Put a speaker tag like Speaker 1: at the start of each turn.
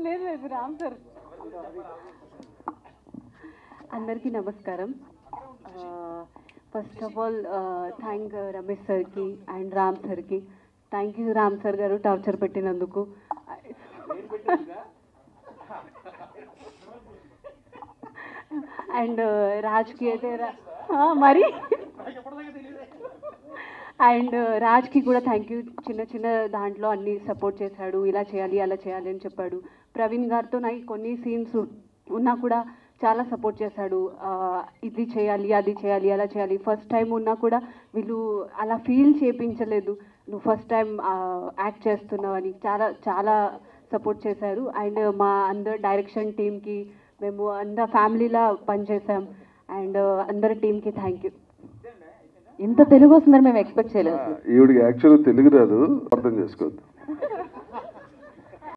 Speaker 1: లేదు లేదు రామ్ సార్. అందరికీ నమస్కారం. First of all thank Ramesh సార్కి అండ్ రామ్ సార్కి. థ్యాంక్ యూ రామ్ సార్ గారు టార్చర్ పెట్టినందుకు. అండ్ రాజ్కి అయితే మరి అండ్ రాజ్కి కూడా థ్యాంక్ యూ. చిన్న చిన్న దాంట్లో అన్ని సపోర్ట్ చేశాడు, ఇలా చేయాలి అలా చేయాలి అని చెప్పాడు. ప్రవీణ్ గారితో నాకు కొన్ని సీన్స్ ఉన్నా కూడా చాలా సపోర్ట్ చేశాడు. ఇది చేయాలి అది చేయాలి అలా చేయాలి. ఫస్ట్ టైం ఉన్నా కూడా వీళ్ళు అలా ఫీల్ చేయించలేదు, నువ్వు ఫస్ట్ టైం యాక్ట్ చేస్తున్నావు అని. చాలా చాలా సపోర్ట్ చేశారు. అండ్ మా అందరు డైరెక్షన్ టీమ్కి మేము అందరు ఫ్యామిలీలా పనిచేసాం. అండ్ అందరి టీమ్కి థ్యాంక్ యూ. ఇంత తెలుగు వస్తుందని మేము ఎక్స్పెక్ట్ చేయలేదు.
Speaker 2: ఈవిడికి యాక్చువల్గా తెలుగు రాదు, అర్థం చేసుకోవద్దు.